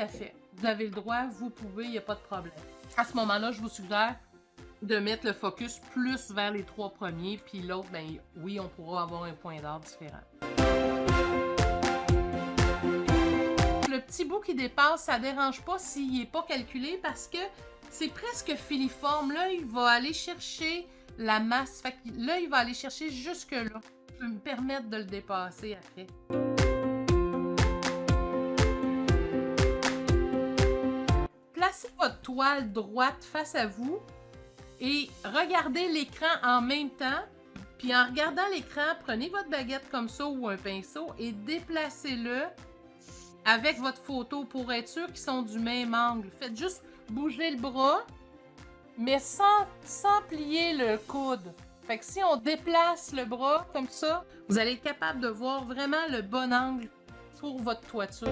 à fait. Vous avez le droit, vous pouvez, il n'y a pas de problème. À ce moment-là, je vous suggère de mettre le focus plus vers les 3 premiers, puis l'autre, ben oui, on pourra avoir un point d'art différent. Le petit bout qui dépasse, ça ne dérange pas s'il n'est pas calculé parce que c'est presque filiforme. Là, il va aller chercher la masse. Fait que là, il va aller chercher jusque-là. Je peux me permettre de le dépasser après. Placez votre toile droite face à vous et regardez l'écran en même temps. Puis en regardant l'écran, prenez votre baguette comme ça ou un pinceau et déplacez-le avec votre photo pour être sûr qu'ils sont du même angle. Faites juste bouger le bras, mais sans plier le coude. Fait que si on déplace le bras comme ça, vous allez être capable de voir vraiment le bon angle pour votre toiture.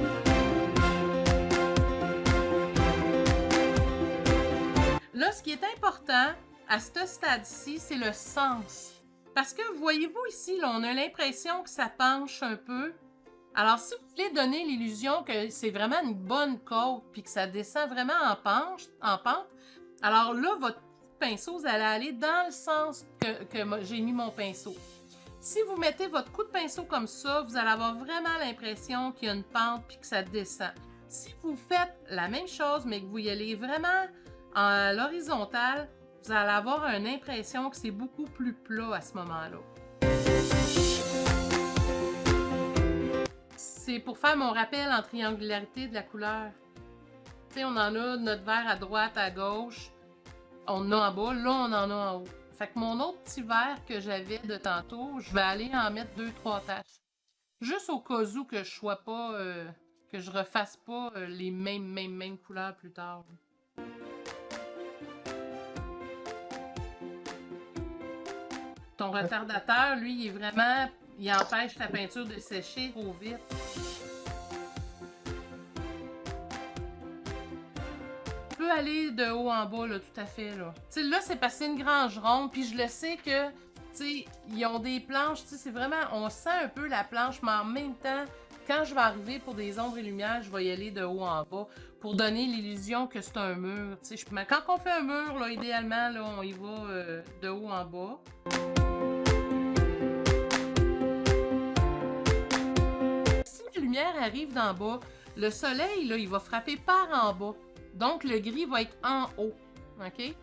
Là, ce qui est important à ce stade-ci, c'est le sens. Parce que, voyez-vous ici, là, on a l'impression que ça penche un peu. Alors, si vous voulez donner l'illusion que c'est vraiment une bonne côte puis que ça descend vraiment en pente, alors là, votre pinceau, vous allez aller dans le sens que j'ai mis mon pinceau. Si vous mettez votre coup de pinceau comme ça, vous allez avoir vraiment l'impression qu'il y a une pente puis que ça descend. Si vous faites la même chose, mais que vous y allez vraiment à l'horizontale, vous allez avoir une impression que c'est beaucoup plus plat à ce moment-là. C'est pour faire mon rappel en triangularité de la couleur. Tu sais, on en a notre vert à droite, à gauche. On en a en bas, là on en a en haut. Fait que mon autre petit vert que j'avais de tantôt, je vais aller en mettre 2-3 taches. Juste au cas où que je sois pas, que je refasse pas les mêmes couleurs plus tard. Ton retardateur, lui, il est vraiment... Il empêche ta peinture de sécher trop vite. Tu peux aller de haut en bas, là, tout à fait, là. Tu sais, là, c'est passé une grange ronde, puis je le sais que, tu sais, ils ont des planches, tu sais, c'est vraiment... On sent un peu la planche, mais en même temps, quand je vais arriver pour des ombres et lumières, je vais y aller de haut en bas pour donner l'illusion que c'est un mur, tu sais. Quand on fait un mur, là, idéalement, là, on y va de haut en bas. La lumière arrive d'en bas, le soleil, là, il va frapper par en bas. Donc, le gris va être en haut. OK?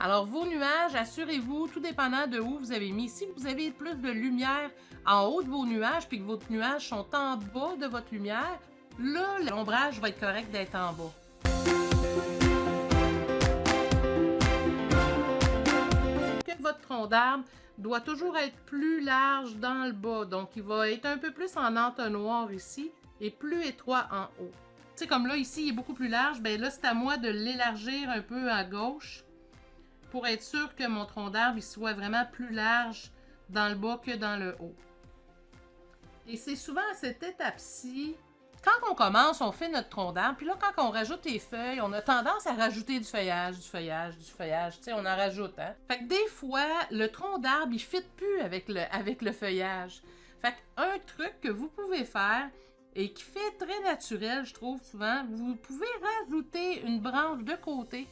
Alors, vos nuages, assurez-vous, tout dépendant de où vous avez mis. Si vous avez plus de lumière en haut de vos nuages, puis que vos nuages sont en bas de votre lumière, là, l'ombrage va être correct d'être en bas. Que votre tronc d'arbre doit toujours être plus large dans le bas. Donc, il va être un peu plus en entonnoir ici et plus étroit en haut. Tu sais, comme là, ici, il est beaucoup plus large. Bien là, c'est à moi de l'élargir un peu à gauche pour être sûr que mon tronc d'arbre soit vraiment plus large dans le bas que dans le haut. Et c'est souvent à cette étape-ci, quand on commence, on fait notre tronc d'arbre. Puis là, quand on rajoute les feuilles, on a tendance à rajouter du feuillage. Tu sais, on en rajoute, hein. Fait que des fois, le tronc d'arbre, il ne fit plus avec le feuillage. Fait qu'un truc que vous pouvez faire, et qui fait très naturel, je trouve, souvent, vous pouvez rajouter une branche de côté.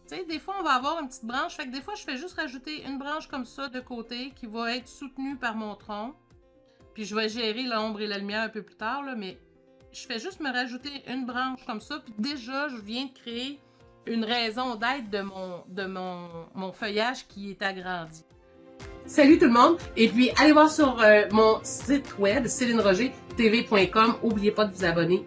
Tu sais, des fois, on va avoir une petite branche. Fait que des fois, je fais juste rajouter une branche comme ça de côté qui va être soutenue par mon tronc. Puis je vais gérer l'ombre et la lumière un peu plus tard, là, mais je fais juste me rajouter une branche comme ça, puis déjà, je viens de créer une raison d'être de mon feuillage qui est agrandi. Salut tout le monde! Et puis, allez voir sur mon site web, célinerogertv.com. N'oubliez pas de vous abonner.